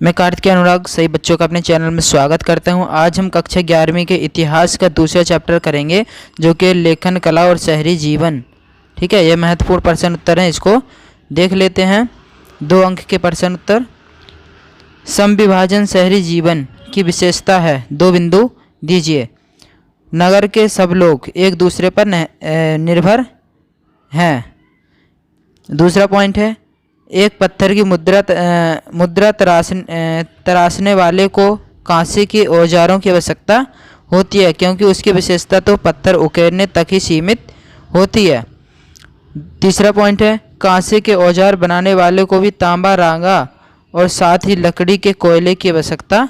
मैं कार्तिकेय अनुराग सही बच्चों का अपने चैनल में स्वागत करता हूं। आज हम कक्षा 11वीं के इतिहास का दूसरा चैप्टर करेंगे जो कि लेखन कला और शहरी जीवन। ठीक है, यह महत्वपूर्ण प्रश्न उत्तर हैं, इसको देख लेते हैं। 2 अंक के प्रश्न उत्तर। समविभाजन शहरी जीवन की विशेषता है, 2 बिंदु दीजिए। नगर के सब लोग एक दूसरे पर निर्भर हैं। दूसरा पॉइंट है, एक पत्थर की मुद्रा तराशने वाले को कांसे के औजारों की आवश्यकता होती है क्योंकि उसकी विशेषता तो पत्थर उकेरने तक ही सीमित होती है। तीसरा पॉइंट है, कांसे के औजार बनाने वाले को भी तांबा, रांगा और साथ ही लकड़ी के कोयले की आवश्यकता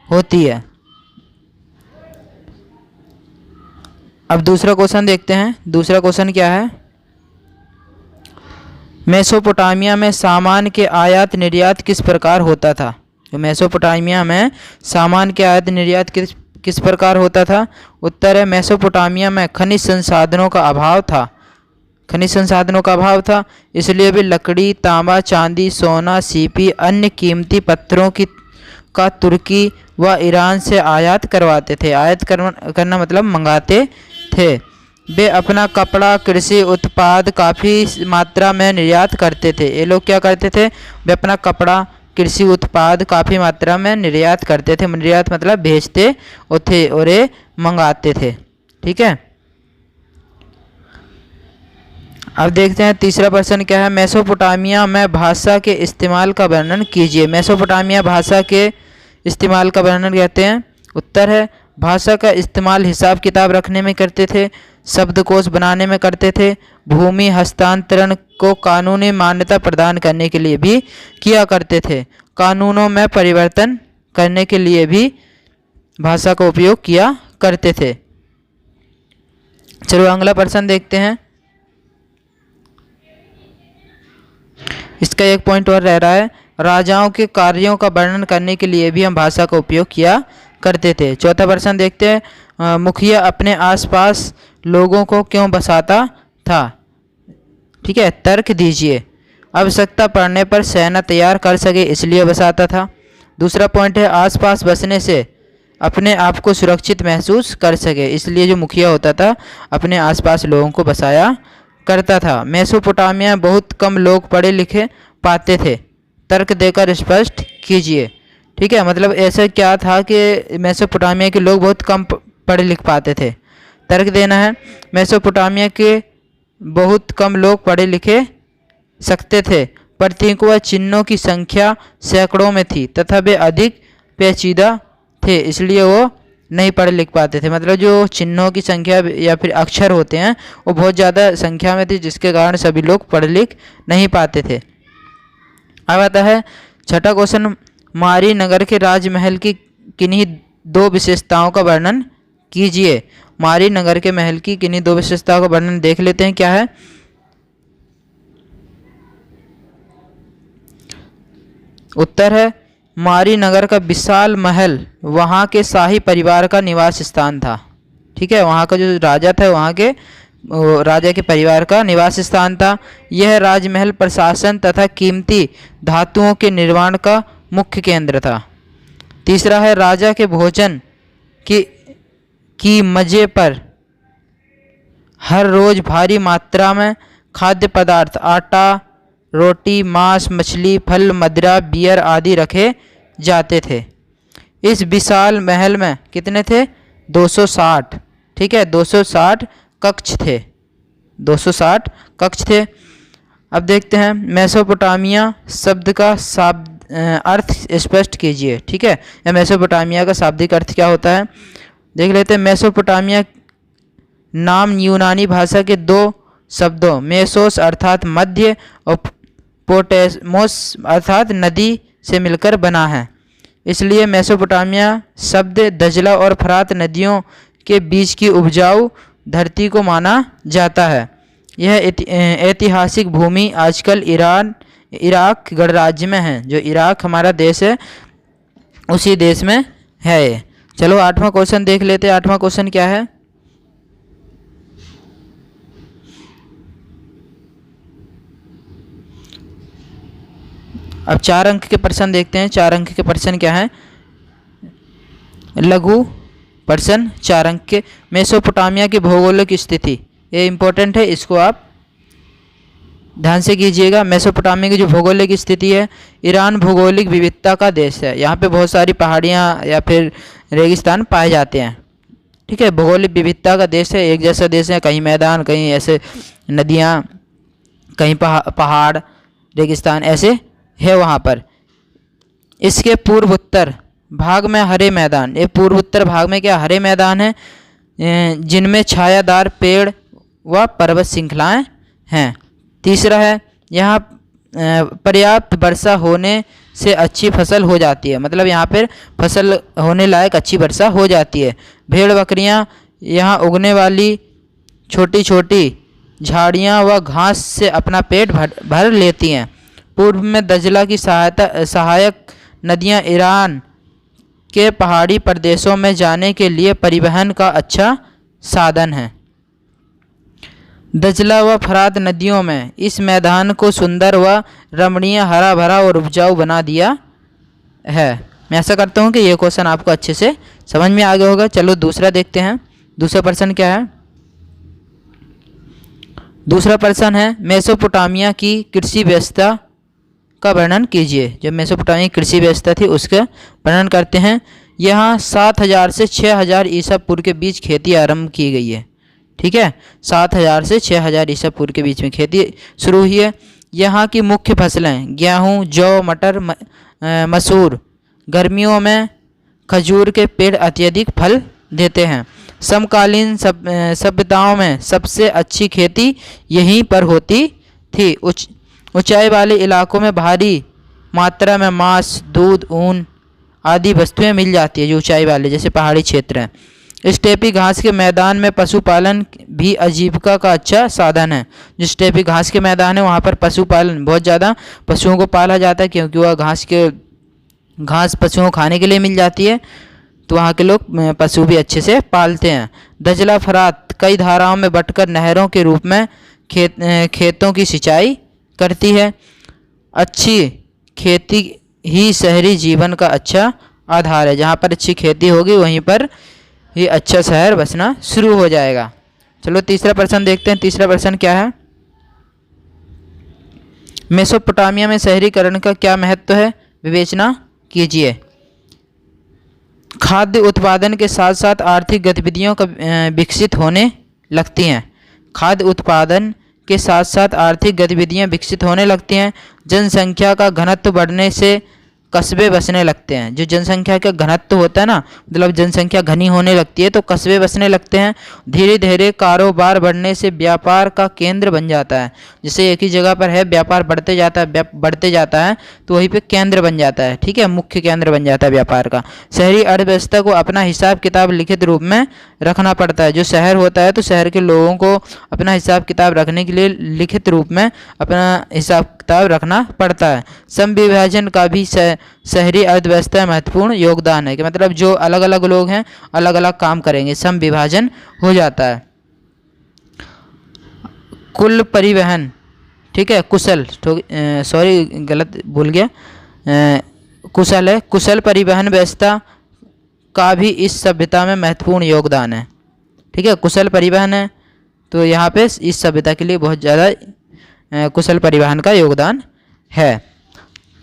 होती है। अब दूसरा क्वेश्चन देखते हैं। दूसरा क्वेश्चन क्या है? मेसोपोटामिया में सामान के आयात निर्यात किस प्रकार होता था? तो मेसोपोटामिया में सामान के आयात निर्यात किस प्रकार होता था? उत्तर है, मेसोपोटामिया में खनिज संसाधनों का अभाव था। खनिज संसाधनों का अभाव था, इसलिए भी लकड़ी, तांबा, चांदी, सोना, सीपी, अन्य कीमती पत्थरों का तुर्की व ईरान से आयात करवाते थे। आयात करना मतलब मंगाते थे। वे अपना कपड़ा, कृषि उत्पाद काफ़ी मात्रा में निर्यात करते थे। ये लोग क्या करते थे? वे अपना कपड़ा, कृषि उत्पाद काफ़ी मात्रा में निर्यात करते थे। निर्यात मतलब भेजते थे और ये मंगाते थे। ठीक है, अब देखते हैं तीसरा प्रश्न क्या है। मेसोपोटामिया में भाषा के इस्तेमाल का वर्णन कीजिए। मेसोपोटामिया भाषा के इस्तेमाल का वर्णन कहते हैं। उत्तर है, भाषा का इस्तेमाल हिसाब किताब रखने में करते थे, शब्दकोश बनाने में करते थे, भूमि हस्तांतरण को कानूनी मान्यता प्रदान करने के लिए भी किया करते थे, कानूनों में परिवर्तन करने के लिए भी भाषा का उपयोग किया करते थे। चलो अगला प्रश्न देखते हैं। इसका एक पॉइंट और रह रहा है, राजाओं के कार्यों का वर्णन करने के लिए भी हम भाषा का उपयोग किया करते थे। चौथा प्रश्न देखते हैं, मुखिया अपने आसपास लोगों को क्यों बसाता था? ठीक है, तर्क दीजिए। आवश्यकता पड़ने पर सेना तैयार कर सके इसलिए बसाता था। दूसरा पॉइंट है, आसपास बसने से अपने आप को सुरक्षित महसूस कर सके इसलिए जो मुखिया होता था अपने आसपास लोगों को बसाया करता था। मेसोपोटामिया में बहुत कम लोग पढ़े लिखे पाते थे। तर्क देकर स्पष्ट कीजिए। ठीक है, मतलब ऐसा क्या था कि मेसोपोटामिया के लोग बहुत कम पढ़े लिख पाते थे। तर्क देना है, मेसोपोटामिया के बहुत कम लोग पढ़े लिखे सकते थे। प्रतीकों व चिन्हों की संख्या सैकड़ों में थी तथा वे अधिक पेचीदा थे इसलिए वो नहीं पढ़ लिख पाते थे। मतलब जो चिन्हों की संख्या या फिर अक्षर होते हैं वो बहुत ज़्यादा संख्या में थी जिसके कारण सभी लोग पढ़ लिख नहीं पाते थे। अब आता है छठा क्वेश्चन, मारी नगर के राजमहल की किन्हीं 2 विशेषताओं का वर्णन कीजिए। मारी नगर के महल की किन्हीं 2 विशेषताओं का वर्णन देख लेते हैं, क्या है? उत्तर है, मारी नगर का विशाल महल वहाँ के शाही परिवार का निवास स्थान था। ठीक है, वहाँ का जो राजा था वहाँ के राजा के परिवार का निवास स्थान था। यह राजमहल प्रशासन तथा कीमती धातुओं के निर्माण का मुख्य केंद्र था। तीसरा है, राजा के भोजन की मजे पर हर रोज भारी मात्रा में खाद्य पदार्थ, आटा, रोटी, मांस, मछली, फल, मदिरा, बियर आदि रखे जाते थे। इस विशाल महल में कितने थे? 260। ठीक है, 260 कक्ष थे। 260 कक्ष थे। अब देखते हैं, मेसोपोटामिया शब्द का अर्थ स्पष्ट कीजिए। ठीक है, या मेसोपोटामिया का शाब्दिक अर्थ क्या होता है देख लेते हैं। मेसोपोटामिया नाम यूनानी भाषा के 2 शब्दों मेसोस अर्थात मध्य और पोटेमोस अर्थात नदी से मिलकर बना है, इसलिए मेसोपोटामिया शब्द दजला और फरात नदियों के बीच की उपजाऊ धरती को माना जाता है। यह ऐतिहासिक भूमि आजकल इराक गणराज्य में है। जो इराक हमारा देश है उसी देश में है ये। चलो 8वां क्वेश्चन देख लेते हैं। 8वां क्वेश्चन क्या है? अब 4 अंक के प्रश्न देखते हैं। 4 अंक के प्रश्न क्या हैं? लघु प्रश्न 4 अंक के। मेसोपोटामिया की भौगोलिक स्थिति, ये इम्पोर्टेंट है, इसको आप ध्यान से कीजिएगा। मेसोपोटामिया की जो भौगोलिक स्थिति है, ईरान भौगोलिक विविधता का देश है। यहाँ पे बहुत सारी पहाड़ियाँ या फिर रेगिस्तान पाए जाते हैं। ठीक है, भौगोलिक विविधता का देश है, एक जैसा देश है, कहीं मैदान, कहीं ऐसे नदियाँ, कहीं पहाड़, रेगिस्तान ऐसे है वहाँ पर। इसके पूर्व उत्तर भाग में हरे मैदान, ये पूर्व उत्तर भाग में क्या हरे मैदान है, जिनमें छायादार पेड़ व पर्वत श्रृंखलाएँ हैं। तीसरा है, यहाँ पर्याप्त वर्षा होने से अच्छी फसल हो जाती है, मतलब यहाँ पर फसल होने लायक अच्छी वर्षा हो जाती है। भेड़ बकरियाँ यहाँ उगने वाली छोटी छोटी झाड़ियाँ व घास से अपना पेट भर लेती हैं। पूर्व में दजला की सहायक नदियाँ ईरान के पहाड़ी प्रदेशों में जाने के लिए परिवहन का अच्छा साधन है। दजला व फरात नदियों में इस मैदान को सुंदर व रमणीय, हरा भरा और उपजाऊ बना दिया है। मैं ऐसा करता हूँ कि ये क्वेश्चन आपको अच्छे से समझ में आ गया होगा। चलो दूसरा देखते हैं। दूसरा प्रश्न क्या है? दूसरा प्रश्न है, मेसोपोटामिया की कृषि व्यवस्था का वर्णन कीजिए। जब मेसोपोटामिया की कृषि व्यवस्था थी उसका वर्णन करते हैं। यहाँ 7000 से 6000 ईसा पूर्व के बीच खेती आरंभ की गई है। ठीक है, 7000 से 6000 ईसा पूर्व के बीच में खेती शुरू हुई है। यहाँ की मुख्य फसलें गेहूँ, जौ, मटर, मसूर। गर्मियों में खजूर के पेड़ अत्यधिक फल देते हैं। समकालीन सभ्यताओं में सबसे अच्छी खेती यहीं पर होती थी। ऊंचाई वाले इलाकों में भारी मात्रा में मांस, दूध, ऊन आदि वस्तुएं मिल जाती है, जो ऊंचाई वाले जैसे पहाड़ी क्षेत्र हैं। स्टेपी घास के मैदान में पशुपालन भी आजीविका का अच्छा साधन है। जो स्टेपी घास के मैदान है वहाँ पर पशुपालन, बहुत ज़्यादा पशुओं को पाला जाता है, क्योंकि वह घास पशुओं को खाने के लिए मिल जाती है, तो वहाँ के लोग पशु भी अच्छे से पालते हैं। दजला फरात कई धाराओं में बटकर नहरों के रूप में खेतों की सिंचाई करती है। अच्छी खेती ही शहरी जीवन का अच्छा आधार है। जहाँ पर अच्छी खेती होगी वहीं पर ही अच्छा शहर बसना शुरू हो जाएगा। चलो तीसरा प्रश्न देखते हैं। तीसरा प्रश्न क्या है? मेसोपोटामिया में शहरीकरण का क्या महत्व है, विवेचना कीजिए। खाद्य उत्पादन के साथ साथ आर्थिक गतिविधियों का विकसित होने लगती हैं। खाद्य उत्पादन के साथ साथ आर्थिक गतिविधियां विकसित होने लगती हैं। जनसंख्या का घनत्व बढ़ने से कस्बे बसने लगते हैं। जो जनसंख्या का घनत्व होता है ना, मतलब जनसंख्या घनी होने लगती है तो कस्बे बसने लगते हैं। धीरे धीरे कारोबार बढ़ने से व्यापार का केंद्र बन जाता है। जैसे एक ही जगह पर है, व्यापार बढ़ते जाता है तो वहीं पे केंद्र बन जाता है। ठीक है, मुख्य केंद्र बन जाता है व्यापार का। शहरी अर्थव्यवस्था को अपना हिसाब किताब लिखित रूप में रखना पड़ता है। जो शहर होता है तो शहर के लोगों को अपना हिसाब किताब रखने के लिए लिखित रूप में अपना हिसाब किताब रखना पड़ता है। सम विभाजन का भी शहरी अर्थव्यवस्था में महत्वपूर्ण योगदान है, कि मतलब जो अलग अलग लोग हैं अलग अलग काम करेंगे, सम विभाजन हो जाता है। कुल परिवहन, ठीक है, कुशल, सॉरी गलत बोल गया, कुशल है। कुशल परिवहन व्यवस्था का भी इस सभ्यता में महत्वपूर्ण योगदान है। ठीक है, कुशल परिवहन है तो यहाँ पे इस सभ्यता के लिए बहुत ज़्यादा कुशल परिवहन का योगदान है।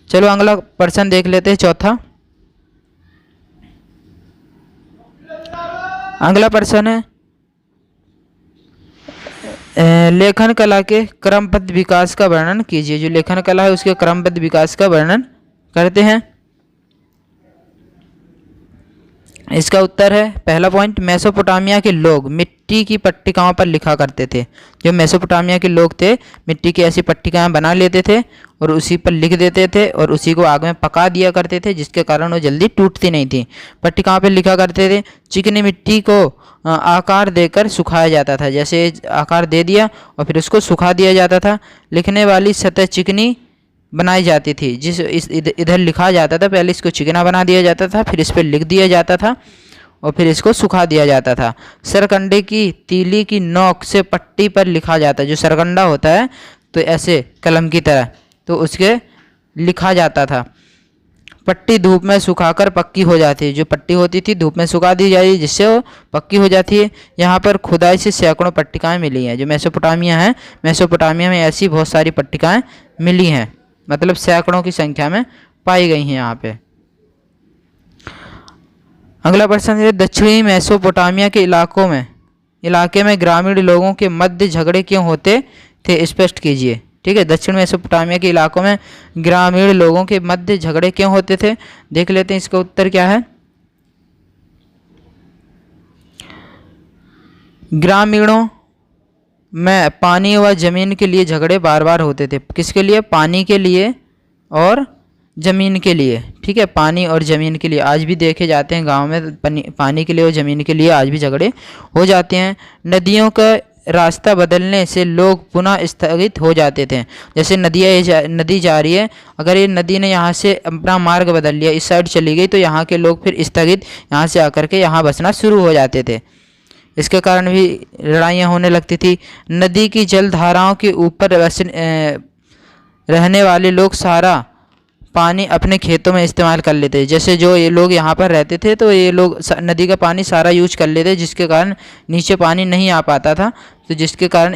चलो अगला प्रश्न देख लेते हैं, चौथा। अगला प्रश्न है, लेखन कला के क्रमबद्ध विकास का वर्णन कीजिए। जो लेखन कला है उसके क्रमबद्ध विकास का वर्णन करते हैं। इसका उत्तर है, पहला पॉइंट, मेसोपोटामिया के लोग मिट्टी की पट्टिकाओं पर लिखा करते थे। जो मेसोपोटामिया के लोग थे मिट्टी की ऐसी पट्टिकाएं बना लेते थे और उसी पर लिख देते थे और उसी को आग में पका दिया करते थे, जिसके कारण वो जल्दी टूटती नहीं थी। पट्टिकाओं पर लिखा करते थे। चिकनी मिट्टी को आकार देकर सुखाया जाता था। जैसे आकार दे दिया और फिर उसको सुखा दिया जाता था। लिखने वाली सतह चिकनी बनाई जाती थी। इधर लिखा जाता था, पहले इसको चिकना बना दिया जाता था, फिर इस पर लिख दिया जाता था और फिर इसको सुखा दिया जाता था। सरकंडे की तीली की नोक से पट्टी पर लिखा जाता है। जो सरकंडा होता है तो ऐसे कलम की तरह, तो उसके लिखा जाता था। पट्टी धूप में सुखाकर पक्की हो जाती है, जो पट्टी होती थी धूप में सुखा दी जाती जिससे वो पक्की हो जाती है। यहाँ पर खुदाई से सैकड़ों पट्टिकाएँ मिली हैं। जो मेसोपोटामिया है, मेसोपोटामिया में ऐसी बहुत सारी पट्टिकाएँ मिली हैं, मतलब सैकड़ों की संख्या में पाई गई हैं यहाँ पे। अगला प्रश्न है, दक्षिणी मेसोपोटामिया के इलाके में ग्रामीण लोगों के मध्य झगड़े क्यों होते थे, स्पष्ट कीजिए। ठीक है, दक्षिण मेसोपोटामिया के इलाकों में ग्रामीण लोगों के मध्य झगड़े क्यों होते थे, देख लेते हैं इसका उत्तर क्या है। ग्रामीणों में पानी व जमीन के लिए झगड़े बार बार होते थे। किसके लिए, पानी के लिए और ज़मीन के लिए। ठीक है, पानी और ज़मीन के लिए आज भी देखे जाते हैं गांव में, पानी के लिए और ज़मीन के लिए आज भी झगड़े हो जाते हैं। नदियों का रास्ता बदलने से लोग पुनः स्थगित हो जाते थे। जैसे नदी जा रही है, अगर ये नदी ने यहाँ से अपना मार्ग बदल लिया, इस साइड चली गई, तो यहाँ के लोग फिर स्थगित यहाँ से आकर के यहाँ बसना शुरू हो जाते थे। इसके कारण भी लड़ाइयाँ होने लगती थी। नदी की जलधाराओं के ऊपर रहने वाले लोग सारा पानी अपने खेतों में इस्तेमाल कर लेते। जैसे जो ये लोग यहाँ पर रहते थे, तो ये लोग नदी का पानी सारा यूज कर लेते, जिसके कारण नीचे पानी नहीं आ पाता था। तो जिसके कारण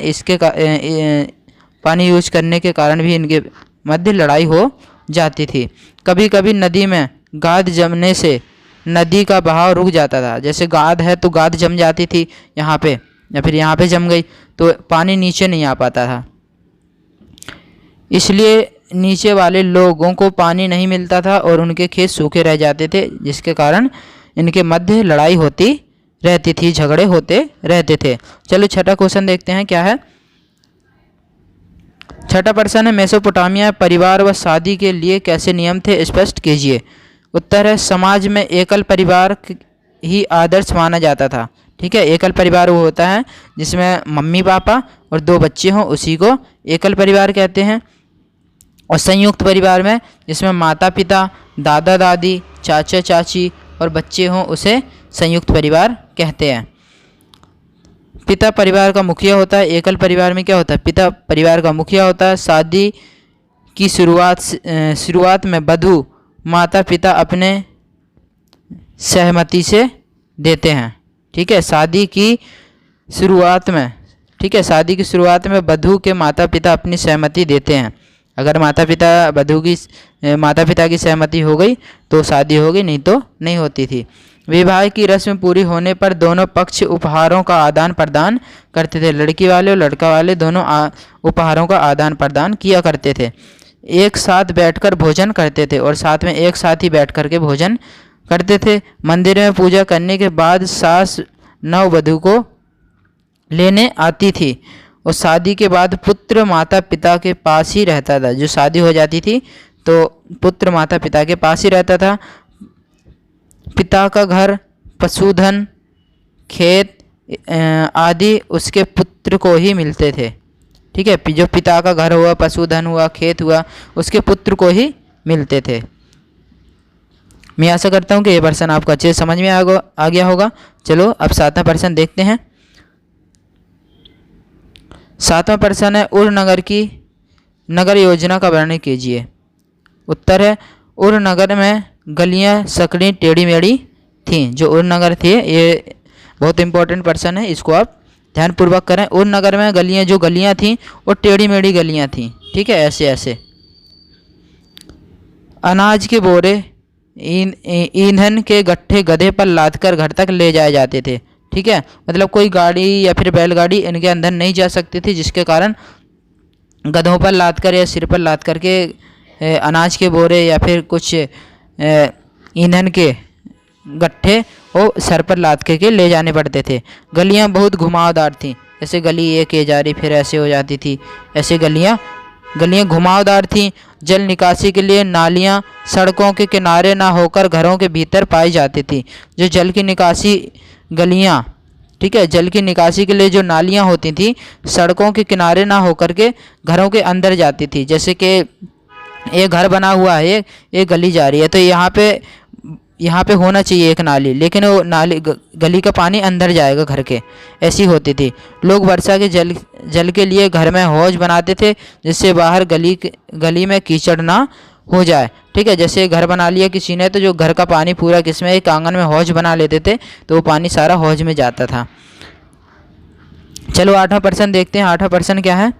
पानी यूज करने के कारण भी इनके मध्य लड़ाई हो जाती थी। कभी कभी नदी में गाद जमने से नदी का बहाव रुक जाता था। जैसे गाद है तो गाद जम जाती थी यहाँ पे, या फिर यहाँ पे जम गई तो पानी नीचे नहीं आ पाता था, इसलिए नीचे वाले लोगों को पानी नहीं मिलता था और उनके खेत सूखे रह जाते थे, जिसके कारण इनके मध्य लड़ाई होती रहती थी, झगड़े होते रहते थे। चलो छठा क्वेश्चन देखते हैं क्या है। छठा प्रश्न है, मेसोपोटामिया परिवार व शादी के लिए कैसे नियम थे, स्पष्ट कीजिए। उत्तर है, समाज में एकल परिवार ही आदर्श माना जाता था। ठीक है, एकल परिवार वो होता है जिसमें मम्मी पापा और 2 बच्चे हों, उसी को एकल परिवार कहते हैं। और संयुक्त परिवार में जिसमें माता पिता, दादा दादी, चाचा चाची और बच्चे हों, उसे संयुक्त परिवार कहते हैं। पिता परिवार का मुखिया होता है। एकल परिवार में क्या होता है, पिता परिवार का मुखिया होता है। शादी की शुरुआत में वधू माता पिता अपने सहमति से देते हैं। ठीक है, शादी की शुरुआत में वधू के माता पिता अपनी सहमति देते हैं। अगर माता पिता की सहमति हो गई तो शादी हो गई, नहीं तो नहीं होती थी। विवाह की रस्म पूरी होने पर दोनों पक्ष उपहारों का आदान प्रदान करते थे। लड़की वाले और लड़का वाले दोनों उपहारों का आदान प्रदान किया करते थे। एक साथ बैठकर भोजन करते थे और साथ में एक साथ ही बैठ कर के भोजन करते थे। मंदिर में पूजा करने के बाद सास नववधू को लेने आती थी और शादी के बाद पुत्र माता पिता के पास ही रहता था। जो शादी हो जाती थी तो पुत्र माता पिता के पास ही रहता था। पिता का घर, पशुधन, खेत आदि उसके पुत्र को ही मिलते थे। ठीक है, जो पिता का घर हुआ, पशुधन हुआ, खेत हुआ, उसके पुत्र को ही मिलते थे। मैं आशा करता हूँ कि ये प्रश्न आपको अच्छे से समझ में आ गया होगा। चलो अब 7वां प्रश्न देखते हैं। 7वां प्रश्न है, उर नगर की नगर योजना का वर्णन कीजिए। उत्तर है, उर नगर में गलियां सकड़ी टेढ़ी मेढ़ी थीं। जो उर नगर थी, ये बहुत इंपॉर्टेंट प्रश्न है, इसको आप ध्यानपूर्वक करें। उर नगर में गलियां थीं वो टेढ़ी मेढ़ी गलियां थीं। ठीक है, ऐसे अनाज के बोरे, ईंधन के गट्ठे गधे पर लादकर घर तक ले जाए जाते थे। ठीक है, मतलब कोई गाड़ी या फिर बैलगाड़ी इनके अंदर नहीं जा सकती थी, जिसके कारण गधों पर लादकर या सिर पर लाद करके अनाज के बोरे या फिर कुछ ईंधन के गट्ठे वो सर पर लाद के ले जाने पड़ते थे। गलियां बहुत घुमावदार थीं। ऐसे गली एक ये जा रही फिर ऐसे हो जाती थी। ऐसे गलियां घुमावदार थीं। जल निकासी के लिए नालियां सड़कों के किनारे ना होकर घरों के भीतर पाई जाती थी। जो जल की निकासी गलियां, ठीक है, जल की निकासी के लिए जो नालियां होती थी सड़कों के किनारे ना होकर के घरों के अंदर जाती थी। जैसे कि एक घर बना हुआ है, एक गली जा रही है, तो यहाँ पे होना चाहिए एक नाली, लेकिन वो नाली गली का पानी अंदर जाएगा घर के, ऐसी होती थी। लोग वर्षा के जल के लिए घर में हौज बनाते थे, जिससे बाहर गली में कीचड़ ना हो जाए। ठीक है, जैसे घर बना लिया किसी ने, तो जो घर का पानी पूरा किसमें, एक आंगन में हौज बना लेते थे, तो वो पानी सारा हौज में जाता था। चलो 8वां प्रश्न देखते हैं। 8वां प्रश्न क्या है?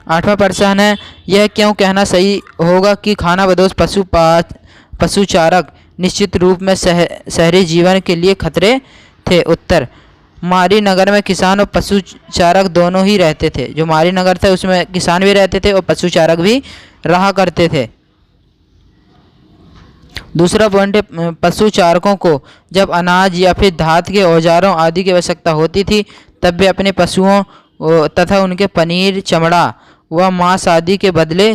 8वां प्रश्न है, यह क्यों कहना सही होगा कि खानाबदोश पशुचारक निश्चित रूप में शहरी जीवन के लिए खतरे थे? उत्तर, मारी नगर में किसान और पशुचारक दोनों ही रहते थे। जो मारी नगर था उसमें किसान भी रहते थे और पशुचारक भी रहा करते थे। दूसरा पॉइंट है, पशुचारकों को जब अनाज या फिर धात के औजारों आदि की आवश्यकता होती थी, तब वे अपने पशुओं तथा उनके पनीर, चमड़ा व मांस आदि के बदले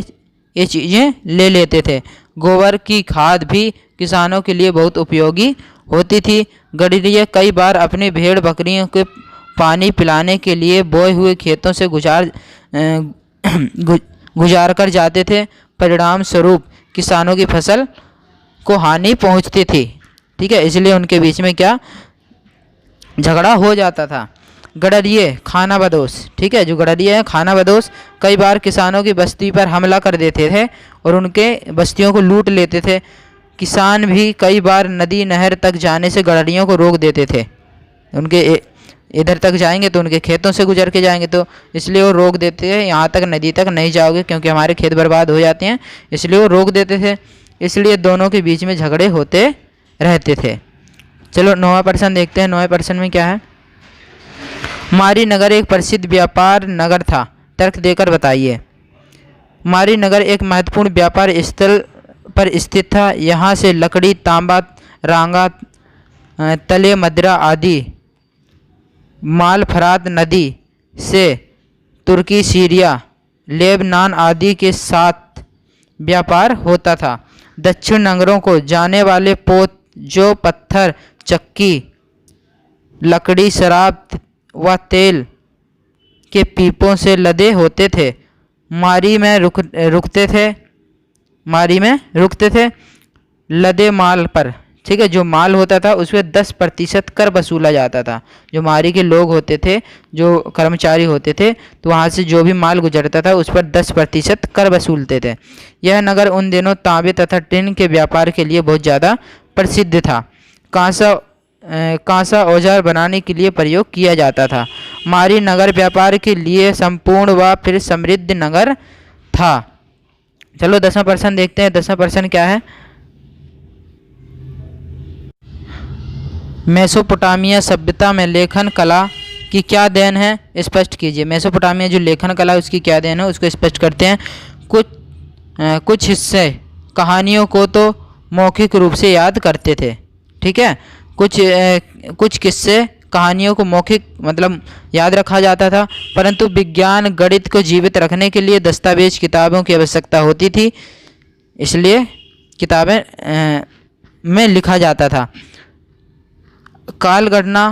ये चीज़ें ले लेते थे। गोबर की खाद भी किसानों के लिए बहुत उपयोगी होती थी। गडरिये कई बार अपनी भेड़ बकरियों के पानी पिलाने के लिए बोए हुए खेतों से गुजार कर जाते थे। परिणाम स्वरूप किसानों की फसल को हानि पहुंचती थी। ठीक है, इसलिए उनके बीच में क्या झगड़ा हो जाता था। गडरिये खानाबदोश, ठीक है, जो गडरिये हैं खानाबदोश कई बार किसानों की बस्ती पर हमला कर देते थे और उनके बस्तियों को लूट लेते थे। किसान भी कई बार नदी नहर तक जाने से गडरियों को रोक देते थे। उनके इधर तक जाएंगे तो उनके खेतों से गुजर के जाएंगे, तो इसलिए वो रोक देते थे, यहाँ तक नदी तक नहीं जाओगे क्योंकि हमारे खेत बर्बाद हो जाते हैं, इसलिए वो रोक देते थे। इसलिए दोनों के बीच में झगड़े होते रहते थे। चलो 9वां प्रश्न देखते हैं। 9वें प्रश्न में क्या है? मारी नगर एक प्रसिद्ध व्यापार नगर था, तर्क देकर बताइए। मारी नगर एक महत्वपूर्ण व्यापार स्थल पर स्थित था। यहाँ से लकड़ी, तांबा, रांगा, तले, मदिरा आदि माल फरात नदी से तुर्की, सीरिया, लेबनान आदि के साथ व्यापार होता था। दक्षिण नगरों को जाने वाले पोत जो पत्थर, चक्की, लकड़ी, शराब व तेल के पीपों से लदे होते थे, मारी में रुकते थे लदे माल पर। ठीक है, जो माल होता था उसमें 10% कर वसूला जाता था। जो मारी के लोग होते थे, जो कर्मचारी होते थे, तो वहाँ से जो भी माल गुजरता था उस पर 10% कर वसूलते थे। यह नगर उन दिनों तांबे तथा टिन के व्यापार के लिए बहुत ज़्यादा प्रसिद्ध था। कांसा औजार बनाने के लिए प्रयोग किया जाता था। मारी नगर व्यापार के लिए संपूर्ण व फिर समृद्ध नगर था। चलो 10वां प्रश्न देखते हैं। 10वां प्रश्न क्या है? मेसोपोटामिया सभ्यता में लेखन कला की क्या देन है? स्पष्ट कीजिए। मेसोपोटामिया जो लेखन कला है उसकी क्या देन है, उसको स्पष्ट करते हैं। कुछ हिस्से कहानियों को तो मौखिक रूप से याद करते थे। ठीक है, कुछ किस्से कहानियों को मौखिक मतलब याद रखा जाता था, परंतु विज्ञान गणित को जीवित रखने के लिए दस्तावेज किताबों की आवश्यकता होती थी, इसलिए किताबें में लिखा जाता था। काल गणना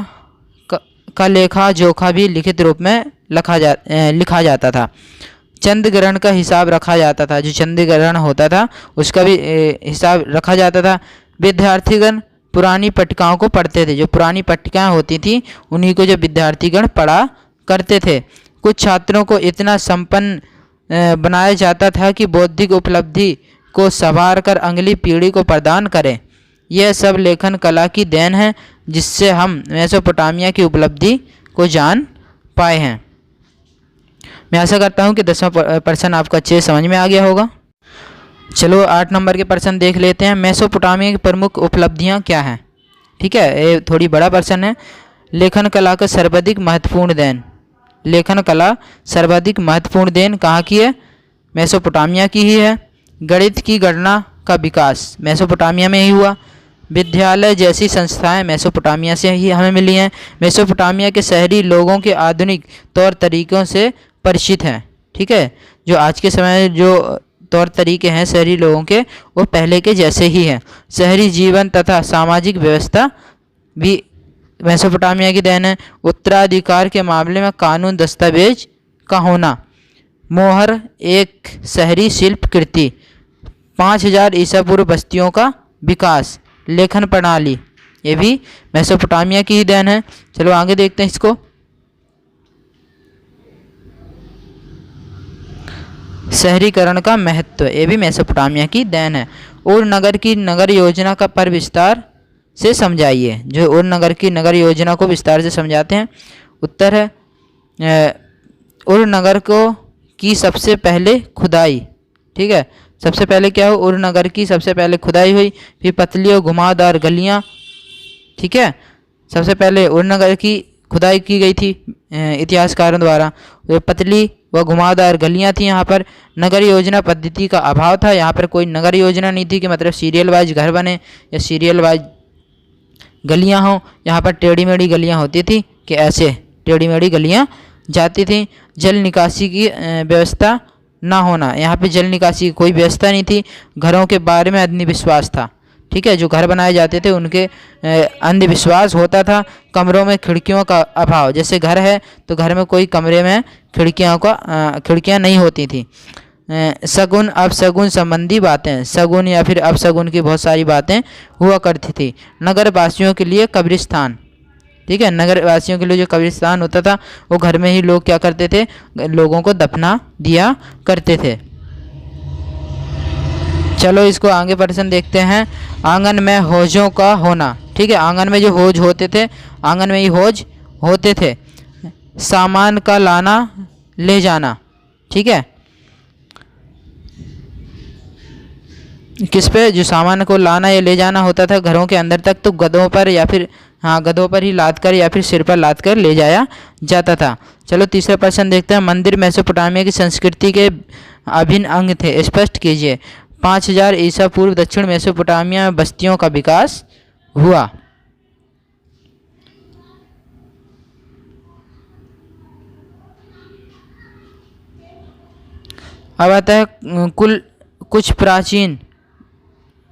का लेखा जोखा भी लिखित रूप में लिखा जाता था। चंद्र ग्रहण का हिसाब रखा जाता था। जो चंद्र ग्रहण होता था उसका भी हिसाब रखा जाता था। विद्यार्थीगण पुरानी पट्टिकाओं को पढ़ते थे। जो पुरानी पट्टिकाएं होती थी उन्हीं को जो विद्यार्थीगण पढ़ा करते थे। कुछ छात्रों को इतना संपन्न बनाया जाता था कि बौद्धिक उपलब्धि को संवार कर अगली पीढ़ी को प्रदान करें। यह सब लेखन कला की देन है, जिससे हम मेसोपोटामिया की उपलब्धि को जान पाए हैं। मैं आशा करता हूं कि 10वां प्रश्न आपको अच्छे समझ में आ गया होगा। चलो 8 नंबर के प्रश्न देख लेते हैं। मेसोपोटामिया की प्रमुख उपलब्धियां क्या हैं? ठीक है, ये थोड़ी बड़ा प्रश्न है। लेखन कला का सर्वाधिक महत्वपूर्ण देन। लेखन कला सर्वाधिक महत्वपूर्ण देन कहाँ की है? मेसोपोटामिया की ही है। गणित की गणना का विकास मेसोपोटामिया में ही हुआ। विद्यालय जैसी संस्थाएं मेसोपोटामिया से ही हमें मिली हैं। मेसोपोटामिया के शहरी लोगों के आधुनिक तौर तरीक़ों से परिचित हैं। ठीक है, जो आज के समय में जो तौर तरीके हैं शहरी लोगों के, वो पहले के जैसे ही हैं। शहरी जीवन तथा सामाजिक व्यवस्था भी मेसोपोटामिया की देन है। उत्तराधिकार के मामले में कानून दस्तावेज का होना। मोहर एक शहरी शिल्प कृति। 5000 ईसा पूर्व बस्तियों का विकास। लेखन प्रणाली, ये भी मेसोपोटामिया की ही देन है। चलो आगे देखते हैं इसको। शहरीकरण का महत्व, ये भी मेसोपोटामिया की देन है। उर नगर की नगर योजना का पर विस्तार से समझाइए। जो उर नगर की नगर योजना को विस्तार से समझाते हैं। उत्तर है उर नगर को की सबसे पहले खुदाई। ठीक है, सबसे पहले क्या हो, उर नगर की सबसे पहले खुदाई हुई, फिर पतली और घुमावदार गलियां। ठीक है, सबसे पहले उर नगर की खुदाई की गई थी इतिहासकारों द्वारा। वे पतली व घुमावदार गलियां थी। यहाँ पर नगर योजना पद्धति का अभाव था। यहाँ पर कोई नगर योजना नहीं थी कि मतलब सीरियल वाइज घर बने या सीरियल वाइज गलियां हों। यहाँ पर टेढ़ी मेढ़ी गलियां होती थी कि ऐसे टेढ़ी मेढ़ी गलियां जाती थी। जल निकासी की व्यवस्था ना होना, यहाँ पे जल निकासी की कोई व्यवस्था नहीं थी। घरों के बारे में अंधविश्वास था। ठीक है, जो घर बनाए जाते थे उनके अंधविश्वास होता था। कमरों में खिड़कियों का अभाव, जैसे घर है तो घर में कोई कमरे में खिड़कियां नहीं होती थी। सगुन अपसगुन संबंधी बातें, सगुन या फिर अपसगुन की बहुत सारी बातें हुआ करती थी। नगर वासियों के लिए कब्रिस्तान। ठीक है, नगर वासियों के लिए जो कब्रिस्तान होता था वो घर में ही लोग क्या करते थे, लोगों को दफना दिया करते थे। चलो इसको आगे प्रश्न देखते हैं। आंगन में हौजों का होना। ठीक है, आंगन में जो हौज होते थे, आंगन में ही हौज होते थे। सामान का लाना ले जाना। ठीक है, किस पे, जो सामान को लाना या ले जाना होता था घरों के अंदर तक, तो गधों पर या फिर गधों पर ही लाद कर या फिर सिर पर लाद कर ले जाया जाता था। चलो तीसरा प्रश्न देखते हैं। मंदिर मेसोपोटामिया की संस्कृति के अभिन्न अंग थे, स्पष्ट कीजिए। 5000 ईसा पूर्व दक्षिण मेसोपोटामिया में बस्तियों का विकास हुआ। अब आता है कुछ प्राचीन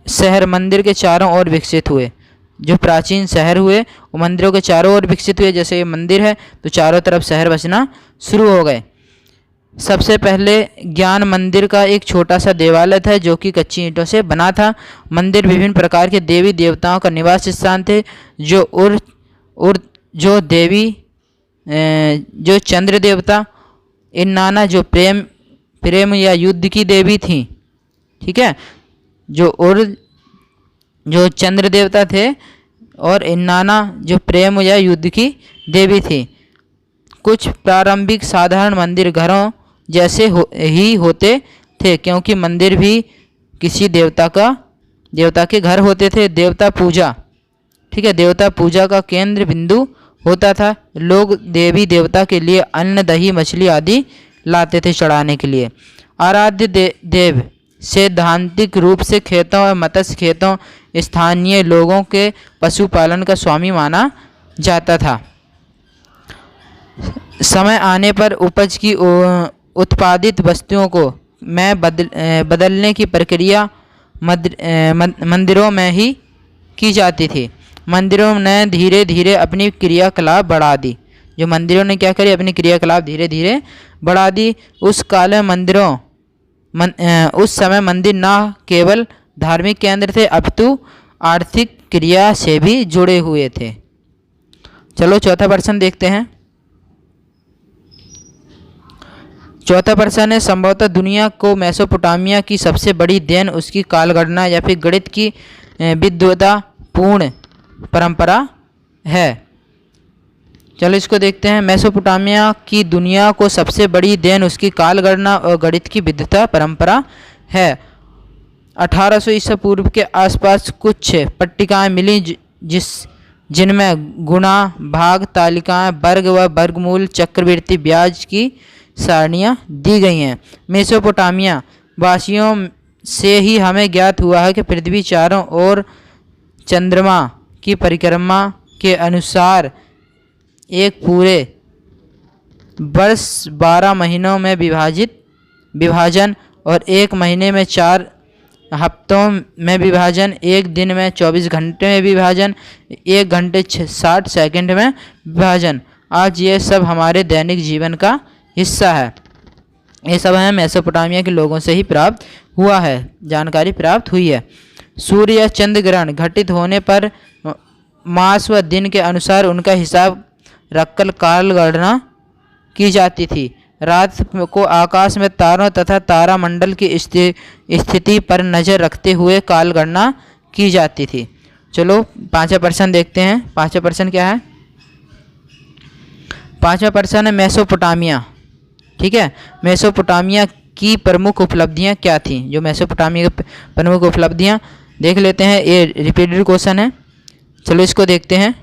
शहर मंदिर के चारों ओर विकसित हुए। जो प्राचीन शहर हुए वो मंदिरों के चारों ओर विकसित हुए। जैसे ये मंदिर है तो चारों तरफ शहर बसना शुरू हो गए। सबसे पहले ज्ञान मंदिर का एक छोटा सा देवालय था जो कि कच्ची ईंटों से बना था। मंदिर विभिन्न प्रकार के देवी देवताओं का निवास स्थान थे। जो देवी जो चंद्र देवता, इन्नाना जो प्रेम या युद्ध की देवी थी। ठीक है, जो चंद्र देवता थे और इन्नाना जो प्रेम या युद्ध की देवी थी। कुछ प्रारंभिक साधारण मंदिर घरों जैसे ही होते थे, क्योंकि मंदिर भी किसी देवता के घर होते थे। देवता पूजा। ठीक है, देवता पूजा का केंद्र बिंदु होता था। लोग देवी देवता के लिए अन्न, दही, मछली आदि लाते थे चढ़ाने के लिए। आराध्य देव सैद्धांतिक रूप से खेतों और मत्स्य खेतों, स्थानीय लोगों के पशुपालन का स्वामी माना जाता था। समय आने पर उपज की उत्पादित वस्तुओं को बदलने की प्रक्रिया मंदिरों में ही की जाती थी। मंदिरों ने धीरे धीरे अपनी क्रियाकलाप बढ़ा दी। जो मंदिरों ने क्या करी, अपनी क्रियाकलाप धीरे धीरे बढ़ा दी। उस समय मंदिर न केवल धार्मिक केंद्र थे अपितु आर्थिक क्रिया से भी जुड़े हुए थे। चलो चौथा प्रश्न देखते हैं। चौथा प्रश्न है, संभवतः दुनिया को मेसोपोटामिया की सबसे बड़ी देन उसकी कालगणना या फिर गणित की विद्वतापूर्ण परंपरा है। चलो इसको देखते हैं। मेसोपोटामिया की दुनिया को सबसे बड़ी देन उसकी कालगणना और गणित की विद्वता परंपरा है। 1800 ईसा पूर्व के आसपास कुछ पट्टिकाएं मिली जिनमें गुणा, भाग, तालिकाएं, वर्ग व वर्गमूल, चक्रवृद्धि, ब्याज की सारणियाँ दी गई हैं। मेसोपोटामिया वासियों से ही हमें ज्ञात हुआ है कि पृथ्वी चारों ओर चंद्रमा की परिक्रमा के अनुसार एक पूरे वर्ष 12 महीनों में विभाजन और एक महीने में 4 हफ्तों में विभाजन, एक दिन में 24 घंटे में विभाजन, 1 घंटे 60 सेकंड में विभाजन। आज ये सब हमारे दैनिक जीवन का हिस्सा है। ये सब हमें मेसोपोटामिया के लोगों से ही प्राप्त हुआ है, जानकारी प्राप्त हुई है। सूर्य या चंद्र ग्रहण घटित होने पर मास व दिन के अनुसार उनका हिसाब रखकर काल गणना की जाती थी। रात को आकाश में तारों तथा तारामंडल की स्थिति पर नज़र रखते हुए काल गणना की जाती थी। चलो पांचवा प्रश्न देखते हैं। पांचवा प्रश्न क्या है? पांचवा प्रश्न है मेसोपोटामिया। ठीक है, मेसोपोटामिया की प्रमुख उपलब्धियां क्या थीं? जो मेसोपोटामिया की प्रमुख उपलब्धियां देख लेते हैं। ये रिपीटेड क्वेश्चन है, चलो इसको देखते हैं।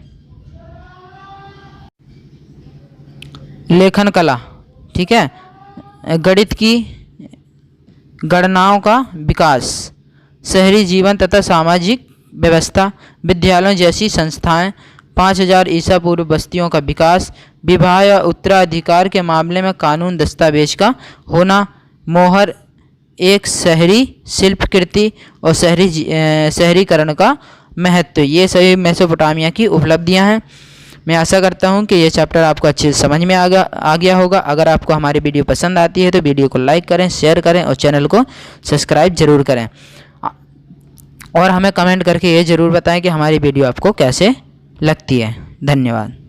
लेखन कला, ठीक है, गणित की गणनाओं का विकास, शहरी जीवन तथा सामाजिक व्यवस्था, विद्यालयों जैसी संस्थाएं, 5000 ईसा पूर्व बस्तियों का विकास, विवाह या उत्तराधिकार के मामले में कानून दस्तावेज का होना, मोहर एक शहरी शिल्पकृति और शहरीकरण का महत्व, ये सभी मेसोपोटामिया की उपलब्धियां हैं। मैं आशा करता हूं कि ये चैप्टर आपको अच्छे से समझ में आ गया होगा। अगर आपको हमारी वीडियो पसंद आती है तो वीडियो को लाइक करें, शेयर करें और चैनल को सब्सक्राइब जरूर करें, और हमें कमेंट करके ये ज़रूर बताएं कि हमारी वीडियो आपको कैसे लगती है। धन्यवाद।